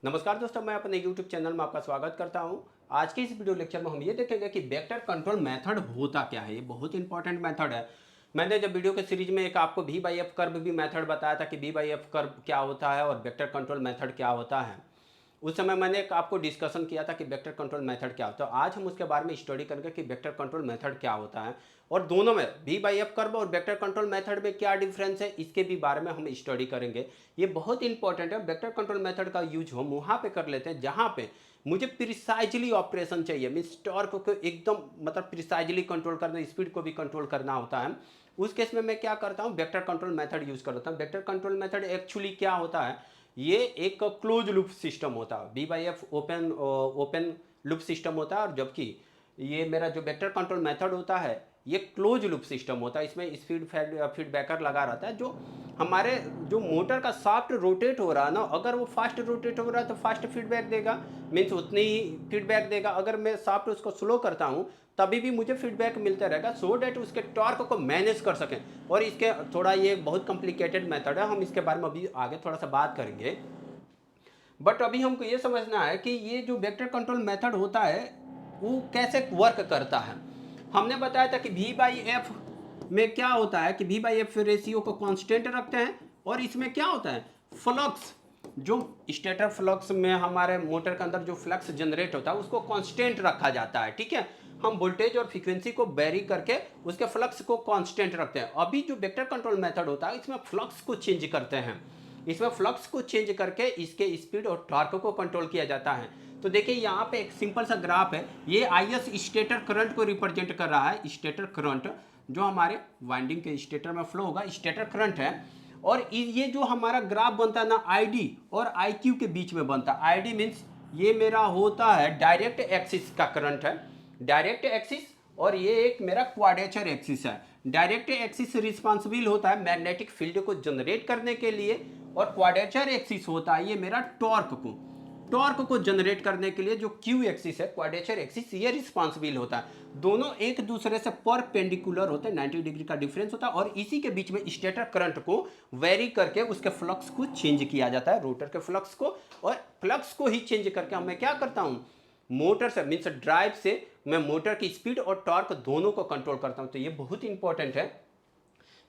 नमस्कार दोस्तों, मैं अपने YouTube चैनल में आपका स्वागत करता हूं। आज के इस वीडियो लेक्चर में हम ये देखेंगे कि वेक्टर कंट्रोल मेथड होता क्या है। ये बहुत इंपॉर्टेंट मेथड है। मैंने जब वीडियो के सीरीज में एक आपको वी बाई एफ कर्व भी मेथड बताया था कि वी बाई एफ कर्व क्या होता है और वेक्टर कंट्रोल मेथड क्या होता है। उस समय मैंने एक आपको डिस्कशन किया था कि वेक्टर कंट्रोल मेथड क्या होता है। तो आज हम उसके बारे में स्टडी करेंगे कि वेक्टर कंट्रोल मेथड क्या होता है और दोनों में वी बाई एफ कर्व और वेक्टर कंट्रोल मेथड में क्या डिफरेंस है, इसके भी बारे में हम स्टडी करेंगे। ये बहुत इंपॉर्टेंट है। वेक्टर कंट्रोल मेथड का यूज हम वहाँ पे कर लेते हैं जहाँ पे मुझे प्रिसाइजली ऑपरेशन चाहिए, मीन्स टॉर्क को एकदम मतलब प्रिसाइजली कंट्रोल करना, स्पीड को भी कंट्रोल करना होता है। उस केस में मैं क्या करता हूँ, वेक्टर कंट्रोल मेथड यूज करता हूँ। वेक्टर कंट्रोल मेथड एक्चुअली क्या होता है, ये एक क्लोज लूप सिस्टम होता है। V by F open open loop system होता है और जबकि ये मेरा जो वेक्टर कंट्रोल मेथड होता है ये क्लोज लूप सिस्टम होता है। इसमें स्पीड फीडबैकर लगा रहता है। जो हमारे जो मोटर का शाफ्ट रोटेट हो रहा है ना, अगर वो फास्ट रोटेट हो रहा है तो फास्ट फीडबैक देगा, मीन्स उतनी ही फीडबैक देगा। अगर मैं शाफ्ट उसको स्लो करता हूँ तभी भी मुझे फीडबैक मिलता रहेगा, सो डैट उसके टॉर्क को मैनेज कर सकें। और इसके थोड़ा ये बहुत कॉम्प्लिकेटेड मेथड है, हम इसके बारे में अभी आगे थोड़ा सा बात करेंगे। बट अभी हमको ये समझना है कि ये जो वेक्टर कंट्रोल मेथड होता है वो कैसे वर्क करता है। हमने बताया था कि वी बाई एफ में क्या होता है कि वी बाई एफ रेशियो को कांस्टेंट रखते हैं और इसमें क्या होता है, फ्लक्स, जो स्टेटर फ्लक्स में हमारे मोटर के अंदर जो फ्लक्स जनरेट होता है उसको कांस्टेंट रखा जाता है। ठीक है, हम वोल्टेज और फ्रीक्वेंसी को वेरी करके उसके फ्लक्स को कांस्टेंट रखते हैं। अभी जो वेक्टर कंट्रोल मेथड होता है इसमें फ्लक्स को चेंज करते हैं। इसमें फ्लक्स को चेंज करके इसके स्पीड और टॉर्क को कंट्रोल किया जाता है। तो देखिए यहाँ पे एक सिंपल सा ग्राफ है। ये आई एस स्टेटर करंट को रिप्रेजेंट कर रहा है। स्टेटर करंट जो हमारे वाइंडिंग के स्टेटर में फ्लो होगा, स्टेटर करंट है। और ये जो हमारा ग्राफ बनता है ना, आई डी और आई क्यू के बीच में बनता है। आई डी मीन्स ये मेरा होता है डायरेक्ट एक्सिस का करंट है, डायरेक्ट एक्सिस। और ये एक मेरा क्वाड्रेचर एक्सिस है। डायरेक्ट एक्सिस रिस्पॉन्सिबल होता है मैग्नेटिक फील्ड को जनरेट करने के लिए और क्वाड्रेचर एक्सिस होता है ये मेरा टॉर्क को जनरेट करने के लिए। जो क्यू एक्सिस है, क्वाड्रेचर एक्सिस, ये रिस्पॉन्सिबल होता है। दोनों एक दूसरे से परपेंडिकुलर होते हैं, 90 डिग्री का डिफरेंस होता है। और इसी के बीच में स्टेटर करंट को वेरी करके उसके फ्लक्स को चेंज किया जाता है, रोटर के फ्लक्स को। और फ्लक्स को ही चेंज करके मैं क्या करता हूँ, मोटर से मीन्स ड्राइव से मैं मोटर की स्पीड और टॉर्क दोनों को कंट्रोल करता हूँ। तो ये बहुत इंपॉर्टेंट है।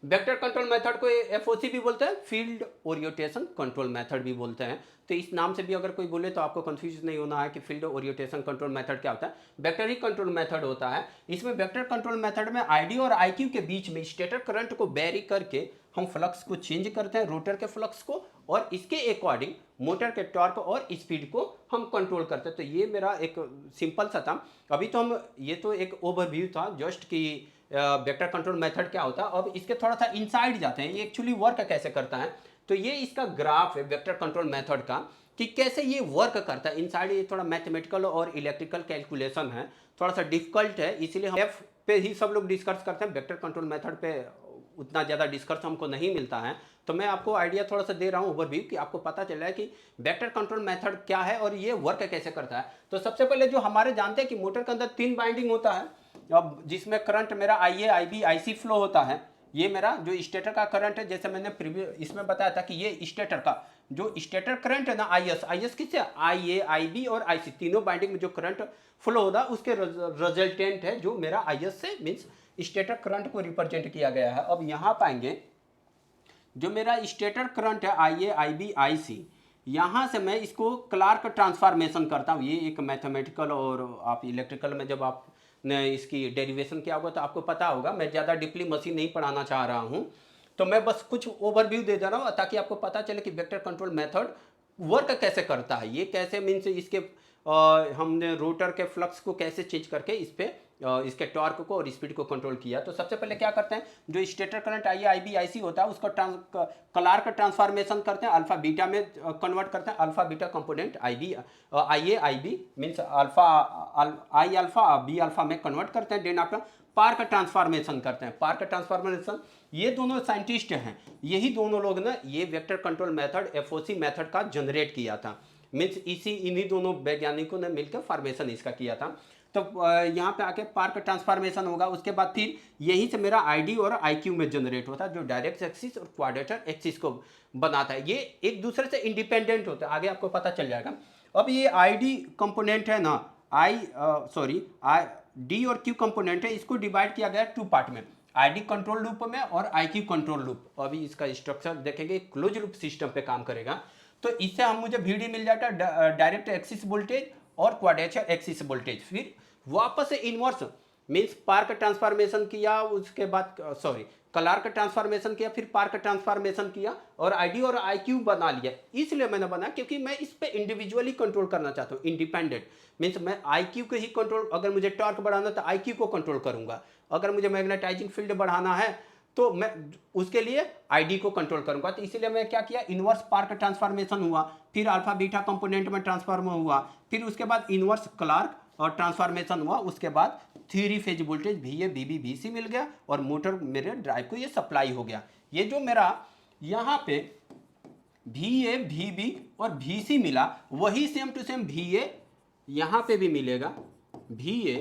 वेक्टर कंट्रोल मेथड को एफओसी भी बोलते हैं, फील्ड ओरिएंटेशन कंट्रोल मेथड भी बोलते हैं। तो इस नाम से भी अगर कोई बोले तो आपको कंफ्यूज नहीं होना है कि फील्ड ओरिएंटेशन कंट्रोल मेथड क्या होता है। वेक्टर ही कंट्रोल मेथड होता है। इसमें वेक्टर कंट्रोल मेथड में आईडी और आईक्यू के बीच में स्टेटर करंट को वेरी करके हम फ्लक्स को चेंज करते हैं, रोटर के फ्लक्स को, और इसके अकॉर्डिंग मोटर के टॉर्क और स्पीड को हम कंट्रोल करते हैं। तो ये मेरा एक सिंपल सा था। अभी तो हम, ये तो एक ओवरव्यू था जस्ट कि वेक्टर कंट्रोल मेथड क्या होता है। अब इसके थोड़ा सा इनसाइड जाते हैं, ये एक्चुअली वर्क कैसे करता है। तो ये इसका ग्राफ है वेक्टर कंट्रोल मेथड का कि कैसे ये वर्क करता है इनसाइड। ये थोड़ा मैथमेटिकल और इलेक्ट्रिकल कैलकुलेशन है, थोड़ा सा डिफिकल्ट है, इसीलिए हम एफ पे ही सब लोग डिस्कस करते हैं। वेक्टर कंट्रोल मेथड पे उतना ज़्यादा डिस्कस हमको नहीं मिलता है। तो मैं आपको आइडिया थोड़ा सा दे रहा हूँ ओवरव्यू, कि आपको पता चल रहा है कि वेक्टर कंट्रोल मेथड क्या है और ये वर्क कैसे करता है। तो सबसे पहले जो हमारे जानते हैं कि मोटर के अंदर 3 बाइंडिंग होता है, अब जिसमें करंट मेरा आई A I b i C flow होता है। ये मेरा जो स्टेटर का करंट है, जैसे मैंने प्रीवियस इसमें बताया था कि ये स्टेटर का जो स्टेटर करंट है ना, आई एस किससे, आई ए आई बी और आई सी तीनों बाइंडिंग में जो करंट फ्लो होता है उसके रिजल्टेंट है जो मेरा आई एस से मीन्स स्टेटर करंट को रिप्रेजेंट किया गया है। अब यहाँ पाएंगे जो मेरा स्टेटर करंट है आई ए आई बी आई सी, यहाँ से मैं इसको क्लार्क ट्रांसफॉर्मेशन करता हूँ। ये एक मैथमेटिकल, और आप इलेक्ट्रिकल में जब आपने इसकी डेरिवेशन किया होगा तो आपको पता होगा। मैं ज़्यादा डीपली मशीन नहीं पढ़ाना चाह रहा हूँ, तो मैं बस कुछ ओवरव्यू दे रहा हूँ ताकि आपको पता चले कि वेक्टर कंट्रोल मेथड वर्क कैसे करता है। ये कैसे मीन्स इसके हमने रोटर के फ्लक्स को कैसे चेंज करके इस पे इसके टॉर्क को और स्पीड को कंट्रोल किया। तो सबसे पहले क्या करते हैं, जो stator current i i b i c होता है उसको क्लार्क ट्रांसफॉर्मेशन करते हैं, अल्फा बीटा में कन्वर्ट करते हैं। Alpha beta component I A I B means alpha I alpha B alpha में कन्वर्ट करते हैं। देन आपका पार्क ट्रांसफॉर्मेशन करते हैं। पार्क ट्रांसफॉर्मेशन, ये दोनों साइंटिस्ट हैं, यही दोनों लोग ना ये vector control method FOC method का जनरेट किया था। मीन्स इन्हीं दोनों वैज्ञानिकों ने मिलकर फॉर्मेशन इसका किया था। तो यहाँ पे आके पार्क ट्रांसफॉर्मेशन होगा, उसके बाद फिर यहीं से मेरा आईडी और आईक्यू में जनरेट होता है, जो डायरेक्ट एक्सिस और क्वाड्रेटर एक्सिस को बनाता है। ये एक दूसरे से इंडिपेंडेंट होता है, आगे आपको पता चल जाएगा। अब ये आईडी कंपोनेंट है ना, आई डी और क्यू कंपोनेंट है, इसको डिवाइड किया गया 2 पार्ट में, आईडी कंट्रोल लूप में और आईक्यू कंट्रोल लूप। अभी इसका स्ट्रक्चर देखेंगे, क्लोज लूप सिस्टम पे काम करेगा। तो इससे हम मुझे वीडी मिल जाता है, डायरेक्ट एक्सिस वोल्टेज और क्वाड्रेचर एक्सिस वोल्टेज। फिर वापस से इनवर्स मीन्स पार्क ट्रांसफॉर्मेशन किया, उसके बाद क्लार्क ट्रांसफॉर्मेशन किया, फिर पार्क ट्रांसफॉर्मेशन किया और आईडी और आईक्यू बना लिया। इसलिए मैंने बनाया क्योंकि मैं इस पे इंडिविजुअली कंट्रोल करना चाहता हूँ, इंडिपेंडेंट मीन्स मैं आईक्यू को ही कंट्रोल, अगर मुझे टॉर्क बढ़ाना तो आईक्यू को कंट्रोल करूंगा, अगर मुझे मैग्नेटाइजिंग फील्ड बढ़ाना है तो मैं उसके लिए आईडी को कंट्रोल करूंगा। तो इसीलिए मैं क्या किया, इनवर्स पार्क ट्रांसफॉर्मेशन हुआ, फिर अल्फा बीटा कंपोनेंट में ट्रांसफॉर्म हुआ, फिर उसके बाद इनवर्स क्लार्क और ट्रांसफॉर्मेशन हुआ, उसके बाद 3 phase voltage VA VB VC मिल गया और मोटर मेरे ड्राइव को ये सप्लाई हो गया। ये जो मेरा यहाँ पे VA VB और VC मिला, वही सेम टू सेम VA यहाँ पे भी मिलेगा, VA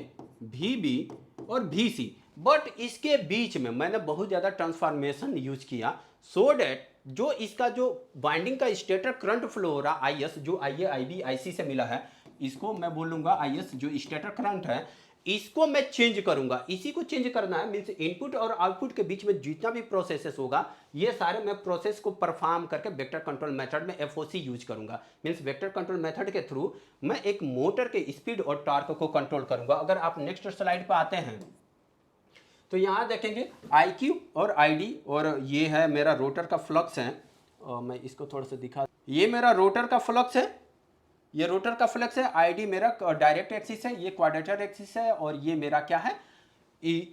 VB और VC, बट इसके बीच में मैंने बहुत ज़्यादा ट्रांसफॉर्मेशन यूज किया सो डैट जो इसका जो बाइंडिंग का स्टेटर करंट फ्लो हो रहा IS, जो IA IB IC से मिला है, इसको मैं बोलूँगा IS जो स्टेटर करंट है, इसको मैं चेंज करूंगा। इसी को चेंज करना है मीन्स इनपुट और आउटपुट के बीच में जितना भी प्रोसेसेस होगा, ये सारे मैं प्रोसेस को परफॉर्म करके वेक्टर कंट्रोल मेथड में FOC यूज करूंगा। मीन्स वेक्टर कंट्रोल मेथड के थ्रू मैं एक मोटर के स्पीड और टॉर्क को कंट्रोल करूंगा। अगर आप नेक्स्ट स्लाइड पर आते हैं तो यहाँ देखेंगे IQ और ID, और ये है मेरा रोटर का फ्लक्स है, और मैं इसको थोड़ा सा दिखा, ये मेरा रोटर का फ्लक्स है, ये रोटर का फ्लक्स है, ID मेरा डायरेक्ट एक्सिस है, ये क्वाड्रेटर एक्सिस है, और ये मेरा क्या है,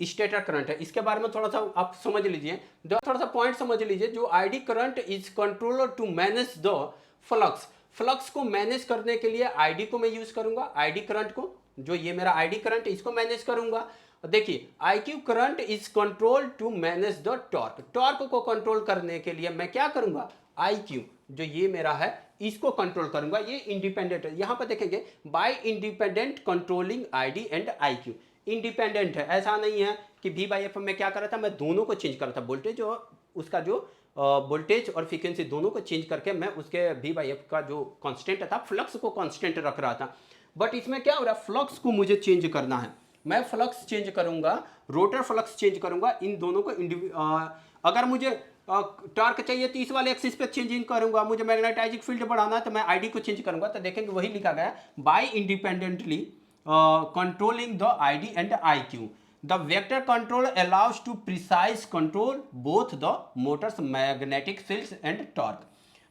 स्टेटर करंट है। इसके बारे में थोड़ा सा आप समझ लीजिए, थोड़ा सा पॉइंट समझ लीजिए। जो ID current is controller to manage the flux, flux को मैनेज करने के लिए ID को मैं यूज करूंगा, ID करंट को, जो ये मेरा ID करंट इसको मैनेज करूंगा। देखिए IQ current is control to manage the torque, torque को कंट्रोल करने के लिए मैं क्या करूंगा, IQ जो ये मेरा है इसको कंट्रोल करूंगा। ये इंडिपेंडेंट है, यहां पर देखेंगे bye independent controlling ID and IQ, independent है, ऐसा नहीं है कि V/F में क्या कर रहा था, मैं दोनों को चेंज कर रहा था, वोल्टेज और उसका जो वोल्टेज और फ्रीक्वेंसी दोनों को चेंज करके मैं उसके V/F का जो कांस्टेंट था, फ्लक्स को कांस्टेंट रख रहा था। बट इसमें क्या हो रहा है, फ्लक्स को मुझे चेंज करना है, मैं फ्लक्स चेंज करूंगा, रोटर फ्लक्स चेंज करूंगा, इन दोनों को अगर मुझे टॉर्क चाहिए तो इस वाले एक्सिस पे चेंजिंग करूंगा, मुझे मैग्नेटाइजिंग फील्ड बढ़ाना है तो मैं ID को चेंज करूंगा। तो देखेंगे वही लिखा गया, by independently controlling the ID and IQ, the vector control allows to precise control both the motors magnetic fields and torque,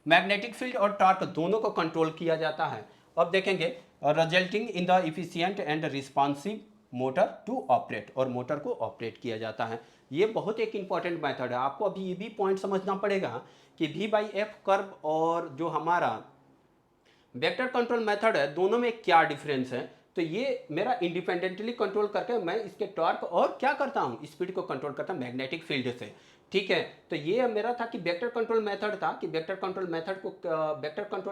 magnetic field और टॉर्क दोनों को कंट्रोल किया जाता है। अब देखेंगे resulting in the efficient and responsive motor to operate, और motor को ऑपरेट किया जाता है। ये बहुत एक इंपॉर्टेंट मेथड है, आपको अभी ये भी पॉइंट समझना पड़ेगा कि V/F कर्व और जो हमारा वेक्टर कंट्रोल मेथड है दोनों में क्या डिफरेंस है। तो ये मेरा इंडिपेंडेंटली कंट्रोल करके मैं इसके टॉर्क और क्या करता हूँ, स्पीड को कंट्रोल करता हूँ मैग्नेटिक फील्ड से, ठीक है। तो ये मेरा था कि वेक्टर कंट्रोल मेथड था कि वेक्टर कंट्रोल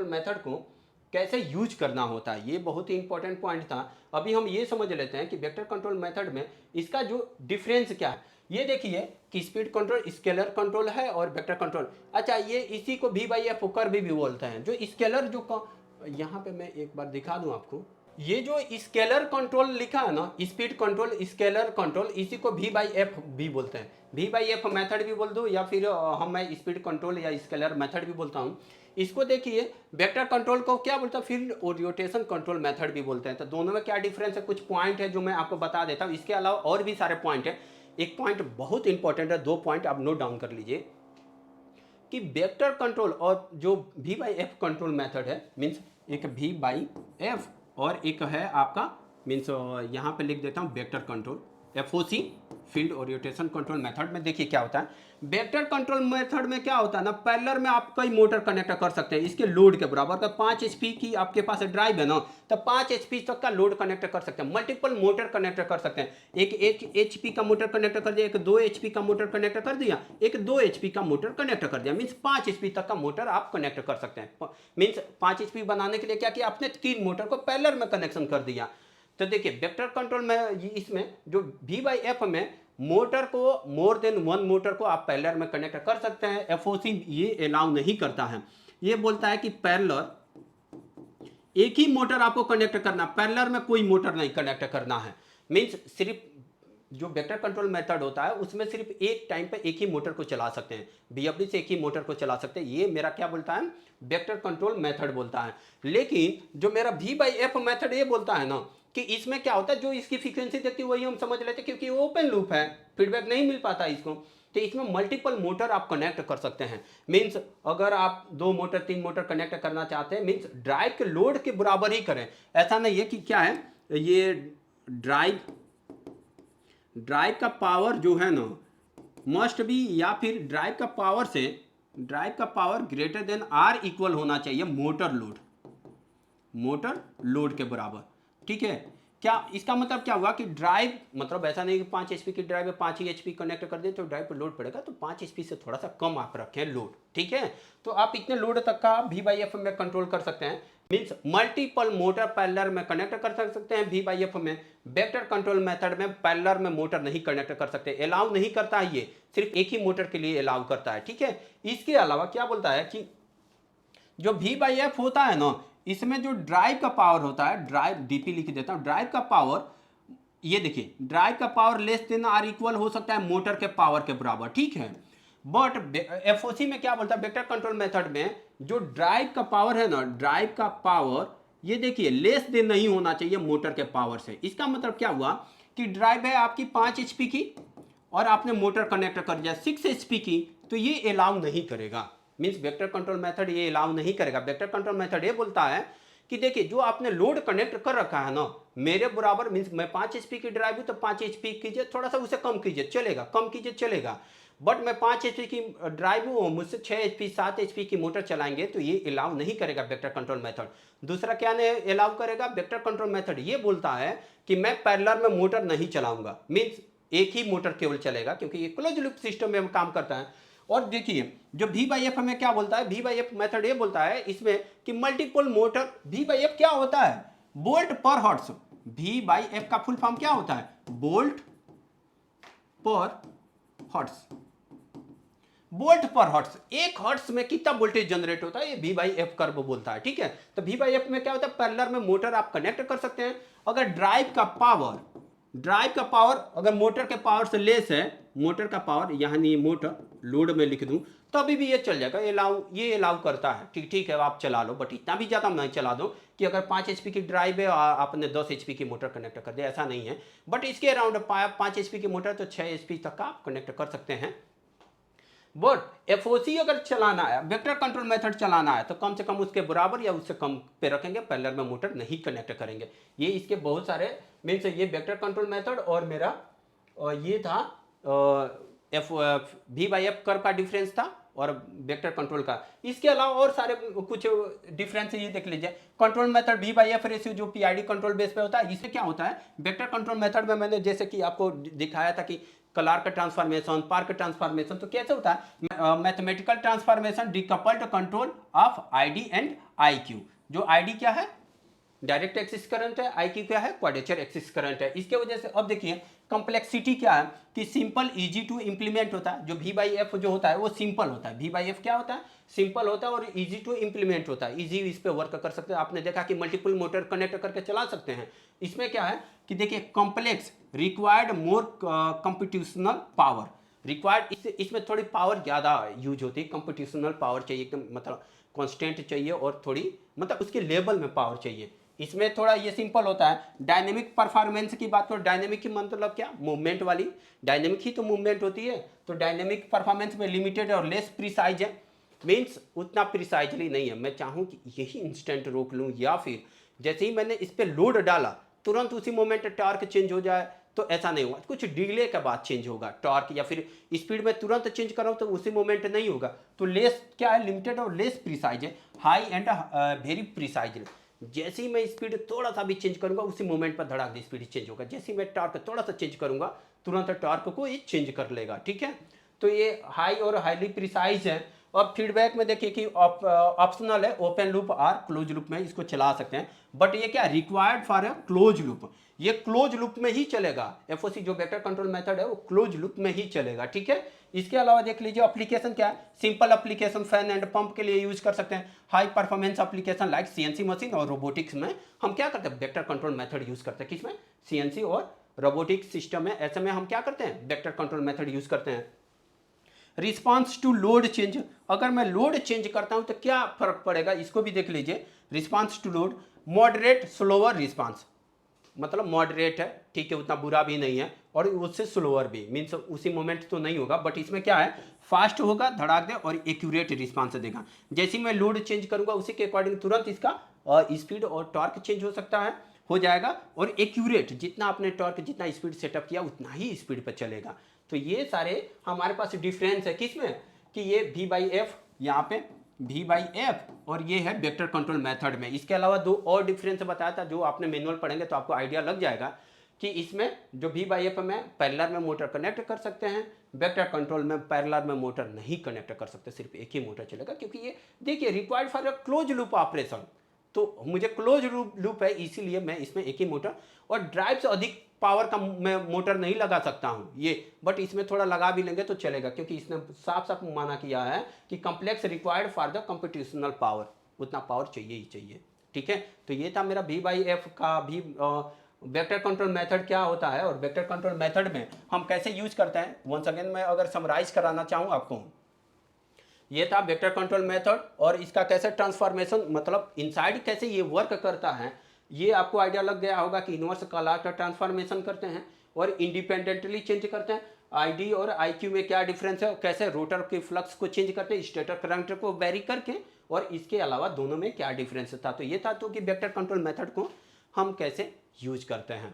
मेथड को कैसे यूज करना होता है, ये बहुत ही इंपॉर्टेंट पॉइंट था। अभी हम ये समझ लेते हैं कि वेक्टर कंट्रोल मेथड में इसका जो डिफरेंस क्या है। ये देखिए कि स्पीड कंट्रोल स्केलर कंट्रोल है और वेक्टर कंट्रोल, अच्छा ये इसी को V/F कर्व भी बोलते हैं। जो स्केलर जो यहाँ पे मैं एक बार दिखा दूं आपको, ये जो स्केलर कंट्रोल लिखा है ना, स्पीड कंट्रोल स्केलर कंट्रोल, इसी को V/F भी बोलते हैं, V/F मेथड भी बोल दो या फिर मैं स्पीड कंट्रोल या स्केलर मेथड भी बोलता हूँ। इसको देखिए वेक्टर कंट्रोल को क्या बोलते हैं, फील्ड ओरिएंटेशन कंट्रोल मेथड भी बोलते हैं। तो दोनों में क्या डिफरेंस है, कुछ पॉइंट है जो मैं आपको बता देता हूँ, इसके अलावा और भी सारे पॉइंट है। एक पॉइंट बहुत इंपॉर्टेंट है, 2 पॉइंट आप नोट डाउन कर लीजिए कि वेक्टर कंट्रोल और जो V/F कंट्रोल मेथड है, मीन्स एक V/F और एक है आपका मीन्स यहाँ पे लिख देता हूँ vector control FOC field orientation control method में। देखिए क्या होता है, वेक्टर कंट्रोल मेथड में क्या होता है ना, पैरेलल में आप कई मोटर कनेक्ट कर सकते हैं इसके लोड के बराबर का। 5 HP की आपके पास ड्राइव है ना, तो 5 HP तक का लोड कनेक्ट कर सकते हैं, मल्टीपल मोटर कनेक्ट कर सकते हैं। एक HP का मोटर कनेक्ट कर दिया, एक 2 HP का मोटर कनेक्ट कर दिया, एक 2 HP का मोटर कनेक्ट कर दिया, मीन्स 5 HP तक का मोटर आप कनेक्ट कर सकते हैं। मीन्स 5 HP बनाने के लिए क्या किया आपने, 3 मोटर को पैरेलल में कनेक्शन कर दिया। तो देखिए वेक्टर कंट्रोल में इसमें जो V बाई एफ में मोटर को मोर देन वन मोटर को आप पैरेलल में कनेक्ट कर सकते हैं। एफओसी ये अलाउ नहीं करता है, ये बोलता है कि पैरेलल एक ही मोटर आपको कनेक्ट करना, पैरेलल में कोई मोटर नहीं कनेक्ट करना है। मींस सिर्फ जो वेक्टर कंट्रोल मेथड होता है उसमें सिर्फ एक टाइम पे एक ही मोटर को चला सकते हैं, बीएफडी से एक ही मोटर को चला सकते हैं। ये मेरा क्या बोलता है, वेक्टर कंट्रोल मेथड बोलता है। लेकिन जो मेरा V बाई एफ मेथड ये बोलता है ना कि इसमें क्या होता है, जो इसकी फ्रीक्वेंसी देखती है वही हम समझ लेते हैं, क्योंकि ओपन लूप है, फीडबैक नहीं मिल पाता इसको। तो इसमें मल्टीपल मोटर आप कनेक्ट कर सकते हैं। मीन्स अगर आप 2 मोटर 3 मोटर कनेक्ट करना चाहते हैं, मीन्स ड्राइव के लोड के बराबर ही करें। ऐसा नहीं है कि क्या है ये ड्राइव का पावर जो है ना मस्ट बी, या फिर ड्राइव का power greater than or equal होना चाहिए मोटर लोड के बराबर। ठीक है, क्या इसका मतलब क्या हुआ कि ड्राइव मतलब ऐसा नहीं कि 5 HP की ड्राइव है 5 ही HP कनेक्ट कर दे तो ड्राइव पर लोड पड़ेगा, तो 5 HP से थोड़ा सा कम आप रखें लोड। ठीक है, तो आप इतने लोड तक का V बाई एफ में कंट्रोल कर सकते हैं। मीन्स मल्टीपल मोटर पैरेलल में कनेक्ट कर सकते हैं V बाई एफ में। वेक्टर कंट्रोल मेथड में पैरेलल में मोटर नहीं कनेक्ट कर सकते, अलाउ नहीं करता है, ये सिर्फ एक ही मोटर के लिए अलाउ करता है। ठीक है, इसके अलावा क्या बोलता है कि जो V बाई एफ होता है ना, इसमें जो ड्राइव का पावर होता है, ड्राइव डीपी लिख देता हूं, ड्राइव का पावर, ये देखिए ड्राइव का power less than or equal हो सकता है मोटर के पावर के बराबर। ठीक है, बट एफओसी में क्या बोलता है, वेक्टर कंट्रोल मेथड में जो ड्राइव का पावर है ना, ड्राइव का पावर ये देखिए लेस देन नहीं होना चाहिए मोटर के पावर से। इसका मतलब क्या हुआ कि ड्राइव है आपकी 5 HP की और आपने मोटर कनेक्ट कर दिया 6 HP की, तो ये अलाउ नहीं करेगा। मीन्स वेक्टर कंट्रोल मेथड ये अलाउ नहीं करेगा। वेक्टर कंट्रोल मेथड ये बोलता है कि देखिए जो आपने लोड कनेक्ट कर रखा है ना मेरे बराबर, मीन्स मैं 5 HP की ड्राइव हूं तो 5 HP कीजिए, थोड़ा सा उसे कम कीजिए चलेगा, कम कीजिए चलेगा। बट मैं 5 HP की ड्राइव हूँ, मुझसे 6 HP 7 HP की मोटर चलाएंगे तो ये अलाउ नहीं करेगा वेक्टर कंट्रोल मेथड। दूसरा क्या नहीं अलाउ करेगा, वेक्टर कंट्रोल मेथड ये बोलता है कि मैं पैरेलल में मोटर नहीं चलाऊंगा। मीन्स एक ही मोटर केवल चलेगा, क्योंकि ये क्लोज लूप सिस्टम में काम करता है। और देखिए जो V बाई एफ में क्या बोलता है, V बाई एफ मेथड ये बोलता है इसमें कि multiple motor, V by F क्या होता है, बोल्ट पर हर्ट्ज। V बाई एफ का फुल फॉर्म क्या होता है, बोल्ट पर हर्ट्ज। वोल्ट पर हर्ट्ज, एक हर्ट्ज में कितना वोल्टेज जनरेट होता है, ये V बाई एफ कर्व बोलता है। ठीक है, तो V बाई एफ में क्या होता है, पैरेलल में मोटर आप कनेक्ट कर सकते हैं। अगर ड्राइव का पावर अगर मोटर के पावर से लेस है, मोटर का पावर यानी मोटर लोड में लिख दूं तो अभी भी ये चल जाएगा, ये अलाउ करता है। ठीक है आप चला लो, बट इतना भी ज़्यादा नहीं चला दो कि अगर 5 HP की ड्राइव है आपने 10 HP की मोटर कनेक्ट कर दिया, ऐसा नहीं है। बट इसके अराउंड 5 HP की मोटर तो 6 HP तक का आप कनेक्ट कर सकते हैं। बट एफओसी अगर चलाना है, वेक्टर कंट्रोल मेथड चलाना है, तो कम से कम उसके बराबर या उससे कम पे रखेंगे, पैरेलल में मोटर नहीं कनेक्ट करेंगे। ये इसके बहुत सारे मीन्स, ये वेक्टर कंट्रोल मेथड और मेरा ये था V बाई एफ कर्व का डिफरेंस था और वेक्टर कंट्रोल का। इसके अलावा और सारे कुछ डिफरेंस ये देख लीजिए। Control method V by F ratio जो पीआईडी कंट्रोल बेस पे होता है, इससे क्या होता है, वेक्टर कंट्रोल मेथड में मैंने जैसे कि आपको दिखाया था कि क्लार्क ट्रांसफॉर्मेशन, पार्क ट्रांसफॉर्मेशन, तो कैसे होता है mathematical transformation decoupled control of ID and IQ. जो आईडी क्या है, डायरेक्ट एक्सिस करंट है, आईक्यू क्या है, क्वाड्रेचर एक्सिस करंट है। इसके वजह से अब देखिए कॉम्प्लेक्सिटी क्या है कि सिंपल इजी टू इंप्लीमेंट होता है। जो V बाई एफ जो होता है वो सिंपल होता है, V बाई एफ क्या होता है, सिंपल होता है और इजी टू इंप्लीमेंट होता है। इजी इस पे वर्क कर सकते हैं। आपने देखा कि मल्टीपल मोटर कनेक्ट करके चला सकते हैं। इसमें क्या है कि देखिए कॉम्प्लेक्स रिक्वायर्ड मोर कंप्यूटेशनल पावर रिक्वायर्ड, इसमें थोड़ी पावर ज़्यादा यूज होती है। कंप्यूटेशनल पावर चाहिए एकदम, मतलब कॉन्स्टेंट चाहिए और थोड़ी मतलब उसके लेवल में पावर चाहिए। इसमें थोड़ा ये सिंपल होता है। डायनेमिक परफॉर्मेंस की बात करो, डायनेमिक की मतलब क्या, मूवमेंट वाली, डायनेमिक ही तो मूवमेंट होती है। तो डायनेमिक परफॉर्मेंस में लिमिटेड और लेस प्रिसाइज है, मीन्स उतना प्रिसाइजली नहीं है। मैं चाहूँ कि यही इंस्टेंट रोक लूँ या फिर जैसे ही मैंने इस पर लोड डाला तुरंत उसी मोमेंट टॉर्क चेंज हो जाए, तो ऐसा नहीं हुआ, कुछ डिले के बाद चेंज होगा टॉर्क, या फिर स्पीड में तुरंत चेंज करो तो उसी मोमेंट नहीं होगा। तो लेस क्या है, लिमिटेड और लेस प्रिसाइज है, हाई एंड वेरी प्रिसाइज। जैसे ही मैं स्पीड थोड़ा सा भी चेंज करूंगा उसी मोमेंट पर धड़ाक स्पीड चेंज होगा। जैसे ही मैं टॉर्क थोड़ा सा चेंज करूंगा तुरंत टॉर्क को ये चेंज कर लेगा। ठीक है, तो ये हाई और हाईली प्रिसाइज है। और फीडबैक में देखिए कि ऑप्शनल है, ओपन लूप और क्लोज लूप में इसको चला सकते हैं, बट ये क्या required for a close loop, ये क्लोज लूप में ही चलेगा। एफओसी जो वेक्टर कंट्रोल मेथड है वो क्लोज लूप में ही चलेगा, ठीक है। इसके अलावा देख लीजिए एप्लीकेशन क्या है, simple application fan and pump के लिए यूज कर सकते हैं। High performance application like CNC machine और रोबोटिक्स में हम क्या करते हैं, वेक्टर कंट्रोल मेथड यूज करते हैं। किसमें, सीएनसी और रोबोटिक्स सिस्टम में, ऐसे में हम क्या करते हैं, वेक्टर कंट्रोल मेथड यूज करते हैं। रिस्पांस टू लोड चेंज, अगर मैं लोड चेंज करता हूं तो क्या फर्क पड़ेगा, इसको भी देख लीजिए। Response to load, moderate slower response, मतलब मॉडरेट है, ठीक है, उतना बुरा भी नहीं है, और उससे स्लोअर भी, मीन्स उसी मोमेंट तो नहीं होगा, बट इसमें क्या है, फास्ट होगा, धड़ाक दे और एक्यूरेट रिस्पांस देगा। जैसे मैं लोड चेंज करूंगा उसी के अकॉर्डिंग तुरंत इसका स्पीड और टॉर्क चेंज हो सकता है, हो जाएगा, और एक्यूरेट, जितना आपने टॉर्क जितना स्पीड सेटअप किया उतना ही स्पीड पर चलेगा। तो ये सारे हमारे पास डिफरेंस है किसमें, कि ये V बाई एफ, यहाँ पे V बाई एफ, और ये है वेक्टर कंट्रोल मेथड में। इसके अलावा दो और डिफरेंस बताया था, जो आपने मैनुअल पढ़ेंगे तो आपको आइडिया लग जाएगा कि इसमें जो V बाई एफ में पैरेलल में मोटर कनेक्ट कर सकते हैं, वेक्टर कंट्रोल में पैरेलल में मोटर नहीं कनेक्ट कर सकते, सिर्फ एक ही मोटर चलेगा, क्योंकि ये देखिए required for a close loop operation, तो मुझे क्लोज लूप है, इसीलिए मैं इसमें एक ही मोटर, और ड्राइव से अधिक पावर का मैं मोटर नहीं लगा सकता हूं ये, बट इसमें थोड़ा लगा भी लेंगे तो चलेगा, क्योंकि इसने साफ साफ माना किया है कि complex required for the computational power, उतना पावर चाहिए ही चाहिए, ठीक है। तो ये था मेरा V बाई एफ का भी वेक्टर कंट्रोल मेथड क्या होता है, और वेक्टर कंट्रोल मेथड में हम कैसे यूज करते हैं। वंस अगेन मैं अगर समराइज कराना चाहूँ आपको, ये था वेक्टर कंट्रोल मेथड, और इसका कैसे ट्रांसफॉर्मेशन, मतलब इनसाइड कैसे ये वर्क करता है, ये आपको आइडिया लग गया होगा कि इनवर्स कॉलर का ट्रांसफॉर्मेशन करते हैं और इंडिपेंडेंटली चेंज करते हैं। आईडी और आईक्यू में क्या डिफरेंस है, कैसे रोटर के फ्लक्स को चेंज करते हैं स्टेटर करंट को वेरी करके, और इसके अलावा दोनों में क्या डिफरेंस था। तो ये था तो कि वेक्टर कंट्रोल मेथड को हम कैसे यूज करते हैं।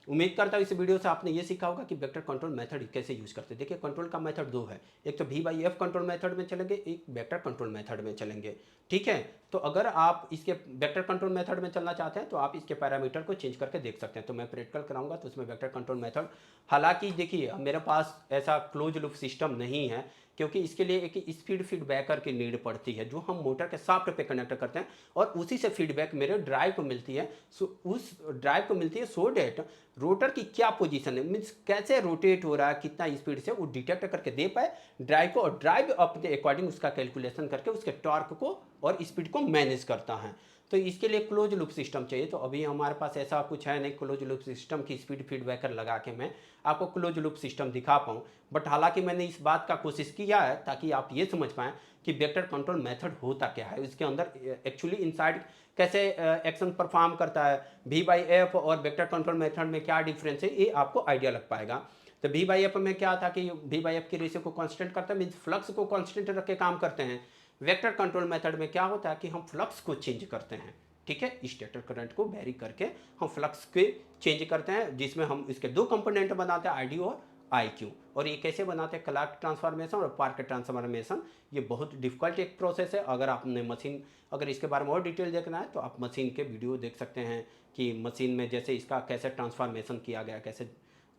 उम्मीद करता हूँ इस वीडियो से आपने ये सीखा होगा कि वेक्टर कंट्रोल मेथड कैसे यूज करते हैं। देखिए कंट्रोल का मेथड दो है, एक तो V by F control method में चलेंगे, एक वेक्टर कंट्रोल मेथड में चलेंगे, ठीक है। तो अगर आप इसके वेक्टर कंट्रोल मेथड में चलना चाहते हैं तो आप इसके पैरामीटर को चेंज करके देख सकते हैं। तो मैं प्रैक्टिकल कराऊंगा तो उसमें वेक्टर कंट्रोल मेथड, हालांकि देखिए मेरे पास ऐसा क्लोज लूप सिस्टम नहीं है, क्योंकि इसके लिए एक स्पीड फीडबैकर की नीड पड़ती है, जो हम मोटर के शाफ्ट पे कनेक्ट करते हैं, और उसी से फीडबैक मेरे ड्राइव को मिलती है। उस ड्राइव को मिलती है सो डेट रोटर की क्या पोजीशन है, मीन्स कैसे रोटेट हो रहा है, कितना स्पीड से, वो डिटेक्ट करके दे पाए ड्राइव को, और ड्राइव अपने अकॉर्डिंग उसका कैलकुलेशन करके उसके टॉर्क को और स्पीड को मैनेज करता है। तो इसके लिए क्लोज लूप सिस्टम चाहिए। तो अभी हमारे पास ऐसा कुछ है नहीं क्लोज लूप सिस्टम की स्पीड फीडबैकर लगा के मैं आपको क्लोज लूप सिस्टम दिखा पाऊँ, बट हालांकि मैंने इस बात का कोशिश किया है ताकि आप ये समझ पाएँ कि वेक्टर कंट्रोल मेथड होता क्या है, इसके अंदर एक्चुअली इनसाइड कैसे एक्शन परफॉर्म करता है, V बाई एफ और वेक्टर कंट्रोल मेथड में क्या डिफरेंस है, ये आपको आइडिया लग पाएगा। तो V बाई एफ में क्या था कि V बाई एफ की रेशियो को कांस्टेंट करते हैं, मीन्स फ्लक्स को कांस्टेंट रख के काम करते हैं। वेक्टर कंट्रोल मेथड में क्या होता है कि हम फ्लक्स को चेंज करते हैं, ठीक है, स्टेटर करंट को वेरी करके हम फ्लक्स के चेंज करते हैं, जिसमें हम इसके दो कंपोनेंट बनाते हैं, आईडी और आईक्यू। और ये कैसे बनाते हैं, क्लॉक ट्रांसफॉर्मेशन और पार्क ट्रांसफॉर्मेशन। ये बहुत डिफिकल्ट एक प्रोसेस है। अगर आपने मशीन, अगर इसके बारे में और डिटेल देखना है तो आप मशीन के वीडियो देख सकते हैं कि मशीन में जैसे इसका कैसे ट्रांसफॉर्मेशन किया गया, कैसे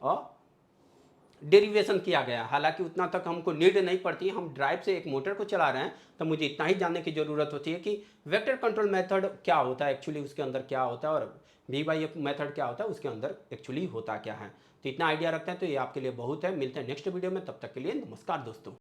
और डेरिवेशन किया गया। हालांकि उतना तक हमको नीड नहीं पड़ती है, हम ड्राइव से एक मोटर को चला रहे हैं तो मुझे इतना ही जानने की ज़रूरत होती है कि वेक्टर कंट्रोल मेथड क्या होता है, एक्चुअली उसके अंदर क्या होता है, और V बाई एफ मेथड क्या होता है, उसके अंदर एक्चुअली होता क्या है। तो इतना आइडिया रखते हैं तो ये आपके लिए बहुत है। मिलते हैं नेक्स्ट वीडियो में, तब तक के लिए नमस्कार दोस्तों।